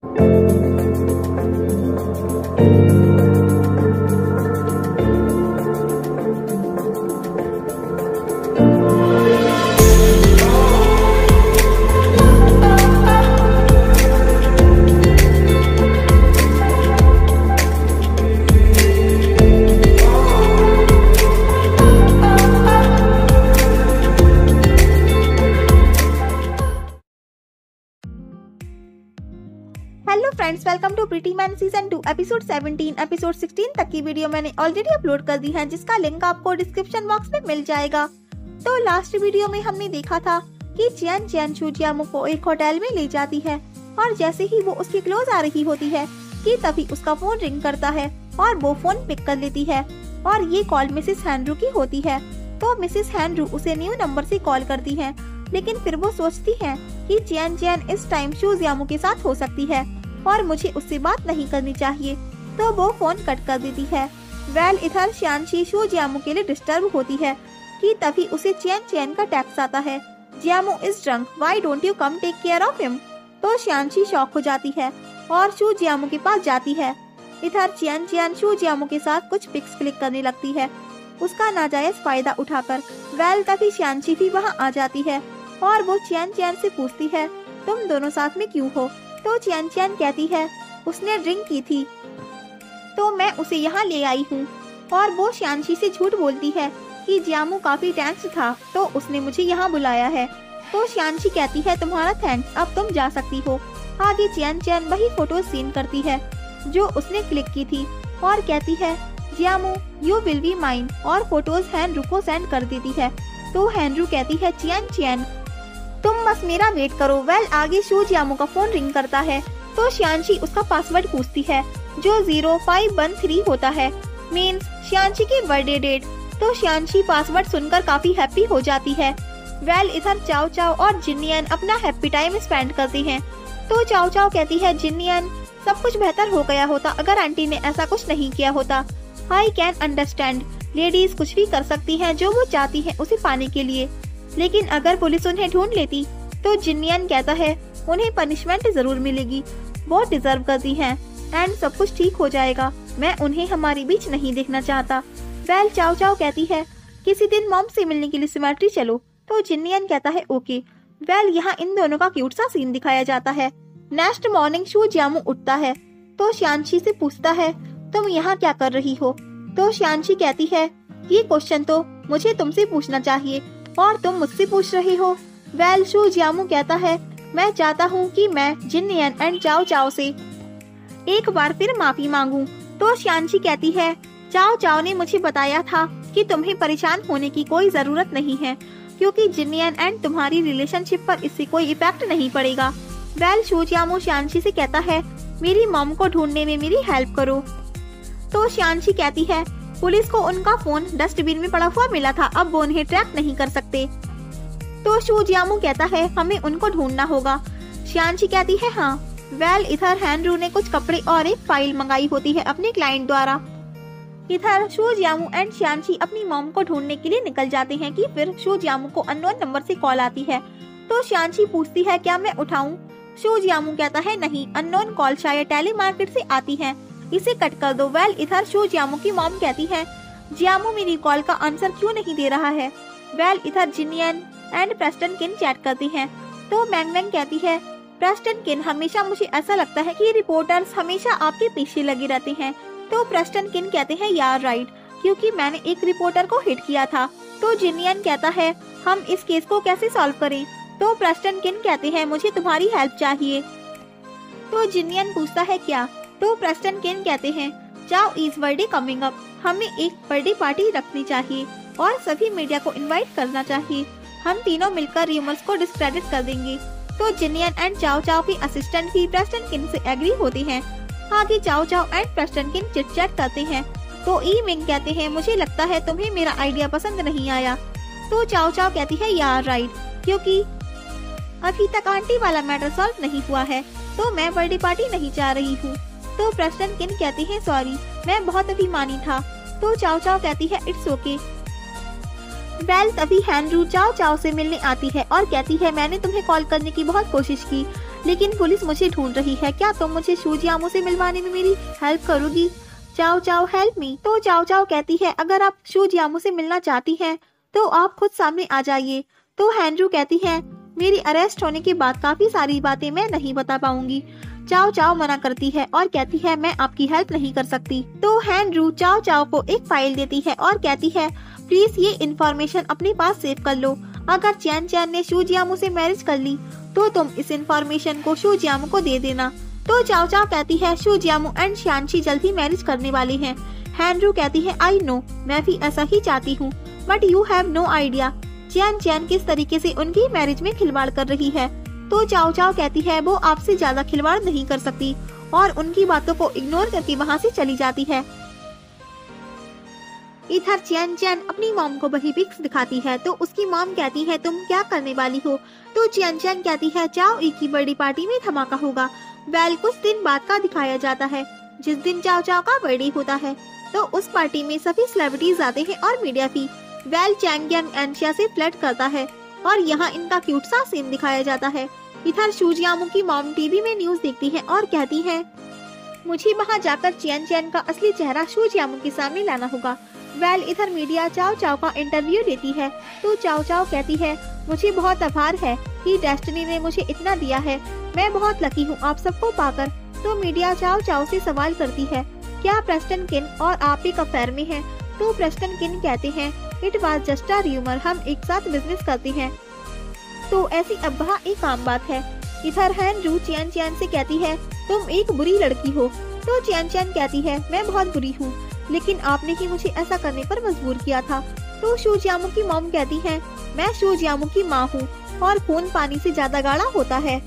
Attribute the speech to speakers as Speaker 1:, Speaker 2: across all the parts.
Speaker 1: Hello friends, welcome to pretty man season 2 episode 17 episode 16 तक की video मैंने already upload कर दी है, जिसका लिंक आपको डिस्क्रिप्शन बॉक्स में मिल जाएगा। तो लास्ट वीडियो में हमने देखा था कि चियान शू जियामू को एक होटल में ले जाती है और जैसे ही वो उसके क्लोज आ रही होती है कि तभी उसका फोन रिंग करता है और वो फोन पिक कर लेती है और ये कॉल मिसेस हैंड्रू की होती है। तो मिसेस हैंड्रू उसे न्यू नंबर से कॉल करती है, लेकिन फिर वो सोचती है कि चियान इस टाइम शू जियामू के साथ हो सकती है और मुझे उससे बात नहीं करनी चाहिए, तो वो फोन कट कर देती है। वेल इधर शियानशी शू जियामू के लिए डिस्टर्ब होती है कि तभी उसे चियान का टेक्स्ट आता है, Jiamu is drunk, why don't you come take care of him. तो शियानशी शॉक हो जाती है और शू जियामू के पास जाती है। इधर चियान शू जियामू के साथ कुछ पिक्स क्लिक करने लगती है, उसका नाजायज फायदा उठाकर। वेल तभी शियानशी भी वहाँ आ जाती है और वो चियान से पूछती है, तुम दोनों साथ में क्यों हो। तो चियान कहती है, उसने ड्रिंक की थी तो मैं उसे यहाँ ले आई हूँ। और वो शियानशी से झूठ बोलती है कि जियामू काफी टेंस था तो उसने मुझे यहाँ बुलाया है। तो शियानशी कहती है, तुम्हारा थैंक्स, अब तुम जा सकती हो। आगे चियान वही फोटो सीन करती है जो उसने क्लिक की थी और कहती है, जियामू यू विल बी माइन, और फोटोज हैंड्रू को सेंड कर देती है। तो हैंड्रू कहती है, चियान तुम बस मेरा वेट करो। वेल आगे शू जियामू का फोन रिंग करता है तो शियानशी उसका पासवर्ड पूछती है जो 0513 होता है, मीन्स शियानशी की बर्थडे डेट। तो शियानशी पासवर्ड सुनकर काफी हैप्पी हो जाती है। वेल इधर चाओ और जिन्नियन अपना हैप्पी टाइम स्पेंड करते हैं। तो चाओ कहती है, जिन्नियन सब कुछ बेहतर हो गया होता अगर आंटी ने ऐसा कुछ नहीं किया होता। आई कैन अंडरस्टैंड, लेडीज कुछ भी कर सकती हैं जो वो चाहती हैं उसे पाने के लिए, लेकिन अगर पुलिस उन्हें ढूंढ लेती तो जिन्नियन कहता है उन्हें पनिशमेंट जरूर मिलेगी, बहुत डिजर्व करती हैं एंड सब कुछ ठीक हो जाएगा। मैं उन्हें हमारे बीच नहीं देखना चाहता। वेल चाओ कहती है, किसी दिन मॉम से मिलने के लिए सिमेट्री चलो। तो जिन्नियन कहता है ओके। वेल यहाँ इन दोनों का क्यूट सा सीन दिखाया जाता है। नेक्स्ट मॉर्निंग शू जियामू उठता है तो शियानशी से पूछता है, तुम यहाँ क्या कर रही हो। तो शियानशी कहती है, ये क्वेश्चन तो मुझे तुमसे पूछना चाहिए और तुम मुझसे पूछ रही हो। वेल शू जियामू कहता है, मैं चाहता हूँ कि मैं जिन्नियन एंड चाओ से एक बार फिर माफी मांगूं। तो शियानशी कहती है, चाओ ने मुझे बताया था कि तुम्हें परेशान होने की कोई जरूरत नहीं है क्योंकि जिन्नियन एंड तुम्हारी रिलेशनशिप पर इससे कोई इफेक्ट नहीं पड़ेगा। वेल शू जियामू शियानशी से कहता है, मेरी मॉम को ढूंढने में मेरी हेल्प करो। तो शियानशी कहती है, पुलिस को उनका फोन डस्टबिन में पड़ा हुआ मिला था, अब वो उन्हें ट्रैक नहीं कर सकते। तो शू जियामू कहता है, हमें उनको ढूंढना होगा। शियानशी कहती है, हाँ। वेल इधर हैंड्रू ने कुछ कपड़े और एक फाइल मंगाई होती है अपने क्लाइंट द्वारा। इधर शू जियामू एंड शियानशी अपनी मॉम को ढूंढने के लिए निकल जाते हैं कि फिर शू जियामू को अननोन नंबर से कॉल आती है। तो शियानशी पूछती है, क्या मैं उठाऊं। शू जियामू कहता है, नहीं, अननोन कॉल शायद टेलीमार्केट से आती है, इसे कट कर दो। वेल इधर शू जियामू की मॉम कहती है, जियामू मेरी कॉल का आंसर क्यों नहीं दे रहा है। वेल इधर जिन्नियन एंड प्रेस्टन किन चैट करती हैं। तो मैंग कहती है, प्रेस्टन किन, हमेशा मुझे ऐसा लगता है कि रिपोर्टर्स हमेशा आपके पीछे लगे रहते हैं। तो प्रेस्टन किन कहते हैं, यार राइट, क्योंकि मैंने एक रिपोर्टर को हिट किया था। तो जिन्नियन कहता है, हम इस केस को कैसे सॉल्व करें। तो प्रेस्टन किन कहते हैं, मुझे तुम्हारी हेल्प चाहिए। तो जिन्नियन पूछता है, क्या। तो प्रेस्टन किन कहते हैं, चाओ इज बर्थडे कमिंग अप, हमें एक बर्थडे पार्टी रखनी चाहिए और सभी मीडिया को इनवाइट करना चाहिए। हम तीनों मिलकर र्यूमर्स को डिस्क्रेडिट कर देंगे। तो जिन्नियन एंड चाओ की असिस्टेंट भी प्रेस्टन किन से एग्री होती हैं। आगे चाओ एंड प्रेस्टन किन चिट चैट करते हैं। तो ई मिंग कहते हैं, मुझे लगता है तुम्हें मेरा आइडिया पसंद नहीं आया। तो चाओ कहती है, यार राइट, क्योंकि अभी तक आंटी वाला मैटर सॉल्व नहीं हुआ है तो मैं बर्थडे पार्टी नहीं चाह रही हूँ। तो प्रेस्टन किन कहती है, सॉरी, मैं बहुत अभिमानी था। तो चाओ कहती है, इट्स ओके। वेल तभी हैंड्रू चाओ से मिलने आती है और कहती है, मैंने तुम्हें कॉल करने की बहुत कोशिश की लेकिन पुलिस मुझे ढूंढ रही है। क्या तुम मुझे शू जियामू से मिलवाने में मेरी हेल्प करोगी? चाओ चाओ हेल्प मी। तो चाओ चाओ कहती है अगर आप शू जियामू से मिलना चाहती हैं तो आप खुद सामने आ जाइए। तो हैंड्रू कहती है मेरी अरेस्ट होने के बाद काफी सारी बातें मैं नहीं बता पाऊंगी। चाओ चाओ मना करती है और कहती है मैं आपकी हेल्प नहीं कर सकती। तो हैंड्रू चाओ चाओ को एक फाइल देती है और कहती है प्लीज ये इन्फॉर्मेशन अपने पास सेव कर लो। अगर चैन चैन ने शू जियामू से मैरिज कर ली तो तुम इस इन्फॉर्मेशन को शू जियामू को दे देना। तो चाओ चाओ कहती है शू जियामू एंड शानशी जल्द ही मैरिज करने वाले हैं। हैंड्रू कहती है आई नो, मैं भी ऐसा ही चाहती हूँ, but you have no idea Chen Chen किस तरीके से उनकी मैरिज में खिलवाड़ कर रही है। तो चाओ चाओ कहती है वो आपसे ज्यादा खिलवाड़ नहीं कर सकती और उनकी बातों को इग्नोर करके वहाँ से चली जाती है। इधर चैन चैन अपनी मॉम को वही पिक्स दिखाती है तो उसकी मॉम कहती है तुम क्या करने वाली हो? तो चैन चैन कहती है चाओ ई की बर्थडे पार्टी में धमाका होगा। वेल कुछ दिन बाद का दिखाया जाता है जिस दिन चाओ चाओ का बर्थडे होता है। तो उस पार्टी में सभी सेलिब्रिटीज आते हैं और मीडिया भी। वेल चैंग यंग एनशिया से फ्लर्ट करता है और यहाँ इनका क्यूट सा सीन दिखाया जाता है। इधर शू जियामू की मॉम टीवी में न्यूज देखती है और कहती है मुझे वहाँ जाकर चैन चैन का असली चेहरा शू जियामू के सामने लाना होगा। वेल इधर मीडिया चाओ चाओ का इंटरव्यू लेती है तो चाओ चाओ कहती है मुझे बहुत आभार है कि डेस्टिनी ने मुझे इतना दिया है, मैं बहुत लकी हूँ आप सबको पाकर। तो मीडिया चाओ चाओ से सवाल करती है क्या प्रेस्टन किन और आप एक अफेयर में हैं? तो प्रेस्टन किन कहते हैं it was just a rumour, हम एक साथ बिजनेस करते हैं। तो ऐसी अब्बा एक आम बात है। इधर हैंड्रू चैन चैन से कहती है तुम एक बुरी लड़की हो। तो चैन चैन कहती है मैं बहुत बुरी हूँ लेकिन आपने ही मुझे ऐसा करने पर मजबूर किया था। तो शू जियामू की मॉम कहती है मैं शू जियामू की माँ हूँ और खून पानी से ज्यादा गाढ़ा होता है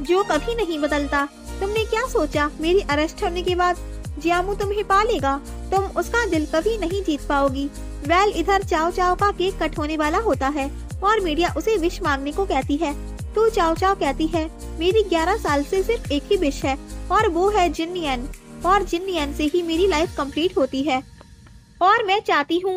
Speaker 1: जो कभी नहीं बदलता। तुमने क्या सोचा मेरी अरेस्ट होने के बाद जियामू तुम्हें पालेगा? तुम उसका दिल कभी नहीं जीत पाओगी। वेल इधर चाओ चाओ का केक कट होने वाला होता है और मीडिया उसे विश मांगने को कहती है। तो चाओ चाओ कहती है मेरी 11 साल से सिर्फ एक ही विश है और वो है जिन्नियन, और जिन्नियन से ही मेरी लाइफ कंप्लीट होती है और मैं चाहती हूँ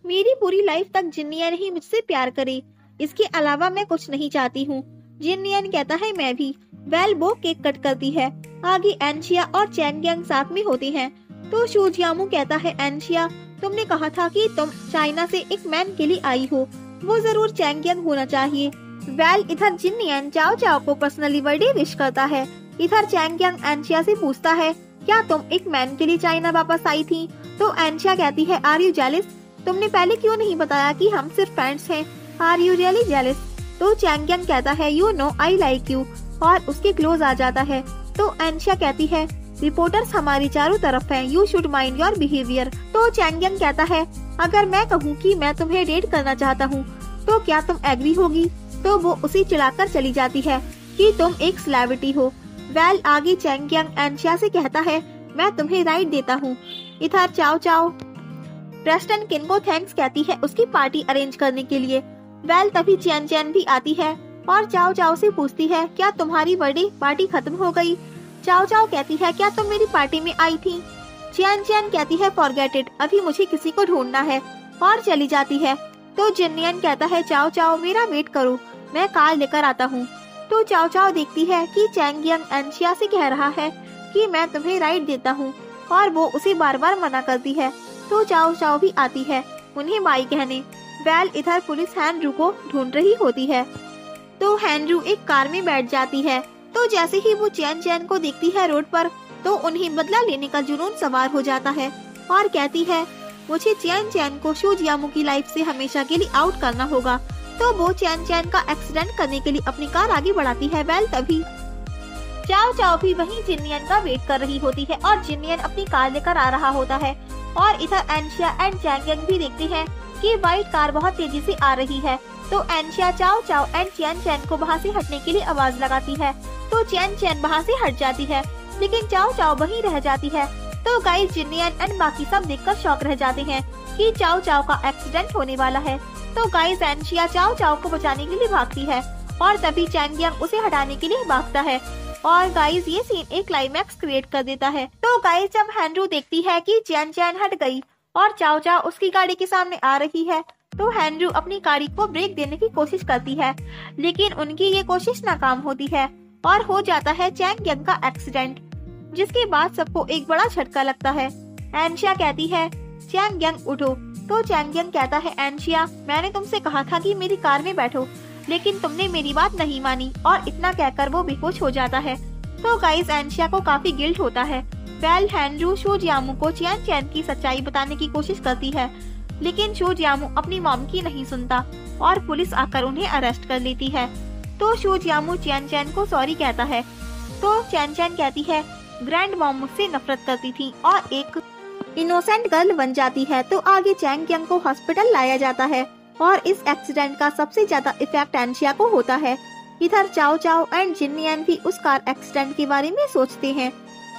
Speaker 1: मेरी पूरी लाइफ तक जिन्नियन ही मुझसे प्यार करे, इसके अलावा मैं कुछ नहीं चाहती हूँ। जिन्नियन कहता है मैं भी। वेल वो केक कट करती है। आगे एनशिया और चैंग यंग साथ में होते हैं। तो शू जियामू कहता है एनशिया तुमने कहा था कि तुम चाइना से एक मैन के लिए आई हो, वो जरूर चैंग यंग होना चाहिए। वेल इधर जिन्नियन चाओ चाओ को पर्सनली बर्थडे विश करता है। इधर चैंग यंग एनशिया से पूछता है क्या तुम एक मैन के लिए चाइना वापस आई थी? तो एनशिया कहती है आर यू जेलिस? तुमने पहले क्यों नहीं बताया कि हम सिर्फ फ्रेंड्स हैं? Are you really जेलिस? तो चैंग यंग कहता है you know I like you और उसके क्लोज आ जाता है। तो एनशिया कहती है रिपोर्टर्स हमारी चारों तरफ हैं, you should mind your behaviour. तो चैंग यंग कहता है अगर मैं कहूँ कि मैं तुम्हें डेट करना चाहता हूँ तो क्या तुम एग्री होगी? तो वो उसे चिढ़ाकर चली जाती है कि तुम एक सेलिब्रिटी हो। वेल आगे चैंग यंग एनशिया से कहता है मैं तुम्हें राइट देता हूँ। इधर चाओ चाओ प्रेस्टन किन को थैंक्स कहती है उसकी पार्टी अरेंज करने के लिए। वेल तभी चैन चैन भी आती है और चाओ चाओ से पूछती है क्या तुम्हारी बर्थडे पार्टी खत्म हो गई? चाओ चाओ कहती है क्या तुम मेरी पार्टी में आई थी? चैन चैन कहती है फॉरगेट इट, अभी मुझे किसी को ढूंढना है और चली जाती है। तो जिन्नियन कहता है चाओ चाओ मेरा वेट करो, मैं कार लेकर आता हूँ। तो चाओ चाओ देखती है कि चैंग यंग एनशिया से कह रहा है कि मैं तुम्हें राइट देता हूँ और वो उसे बार बार मना करती है। तो चाओ चाओ भी आती है उन्हें बाई कहने। वेल इधर पुलिस हैंड्रू को ढूंढ रही होती है तो हैंड्रू एक कार में बैठ जाती है। तो जैसे ही वो चैन चैन को देखती है रोड पर तो उन्हें बदला लेने का जुनून सवार हो जाता है और कहती है मुझे चैन चैन को शू जियामू की लाइफ से हमेशा के लिए आउट करना होगा। तो वो चैन चैन का एक्सीडेंट करने के लिए अपनी कार आगे बढ़ाती है। वेल तभी चाओ चाओ भी वहीं जिन्नियन का वेट कर रही होती है और जिन्नियन अपनी कार लेकर आ रहा होता है और इधर एनशिया एंड चैंग यंग भी देखते हैं कि व्हाइट कार बहुत तेजी से आ रही है। तो एनशिया चाओ चाओ एंड चैन चैन को वहाँ से हटने के लिए आवाज लगाती है तो चैन चैन वहाँ से हट जाती है लेकिन चाओ चाओ वहीं रह जाती है। तो गाइस जिन्नियन एंड बाकी सब देखकर शॉक रह जाते हैं कि चाओ चाओ का एक्सीडेंट होने वाला है। तो गाइस एनशिया चाओ चाओ को बचाने के लिए भागती है और तभी चैंग यंग उसे हटाने के लिए भागता है और गाइस ये सीन एक क्लाइमैक्स क्रिएट कर देता है। तो गाइस जब हैंड्रू देखती है कि चैन चैन हट गई और चाओ चाओ उसकी गाड़ी के सामने आ रही है तो हैंड्रू अपनी गाड़ी को ब्रेक देने की कोशिश करती है, लेकिन उनकी ये कोशिश नाकाम होती है और हो जाता है चैंग यंग का एक्सीडेंट, जिसके बाद सबको एक बड़ा झटका लगता है। एनशिया कहती है चैंग यंग उठो, तो चैंग यंग कहता है एनशिया मैंने तुमसे कहा था कि मेरी कार में बैठो, लेकिन तुमने मेरी बात नहीं मानी, और इतना कहकर वो बेहोश हो जाता है। तो गाइस एनशिया को काफी गिल्ट होता है। वेल हैंड्रू शू जियामू को चैन चैन की सच्चाई बताने की कोशिश करती है, लेकिन शू जियामू अपनी मॉम की नहीं सुनता और पुलिस आकर उन्हें अरेस्ट कर लेती है। तो शू जियामू चैन चैन को सॉरी कहता है, तो चैन चैन कहती है ग्रैंड मॉम मुझसे नफरत करती थी और एक इनोसेंट गर्ल बन जाती है। तो आगे चैंग यंग को हॉस्पिटल लाया जाता है और इस एक्सीडेंट का सबसे ज्यादा इफेक्ट एनशिया को होता है। इधर चाओ चाओ एंड जिनमियान भी उस कार एक्सीडेंट के बारे में सोचते हैं।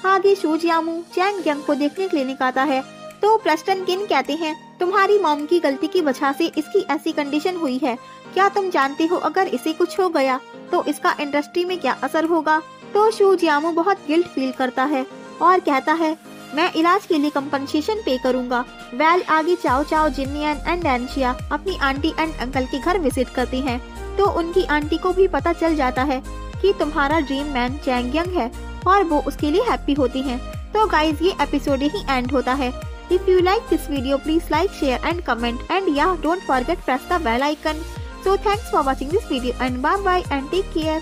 Speaker 1: आगे शू जियामू चैंग यंग को देखने के लिए निकलता है, तो प्रेस्टन किन कहते हैं तुम्हारी मॉम की गलती की वजह से इसकी ऐसी कंडीशन हुई है, क्या तुम जानते हो अगर इसे कुछ हो गया तो इसका इंडस्ट्री में क्या असर होगा। तो शू जियामू बहुत गिल्ट फील करता है और कहता है मैं इलाज के लिए कंपनसेशन पे करूंगा। वेल आगे चाओ चाओ जिनमियान एंड एनशिया अपनी आंटी एंड अंकल के घर विजिट करती हैं, तो उनकी आंटी को भी पता चल जाता है कि तुम्हारा ड्रीम मैन चैंग यंग है और वो उसके लिए हैप्पी होती हैं। तो गाइज ये एपिसोड यही एंड होता है। If you like this video, please like, share and comment, and yeah, don't forget press the bell icon. So thanks for watching this video and bye bye and take care.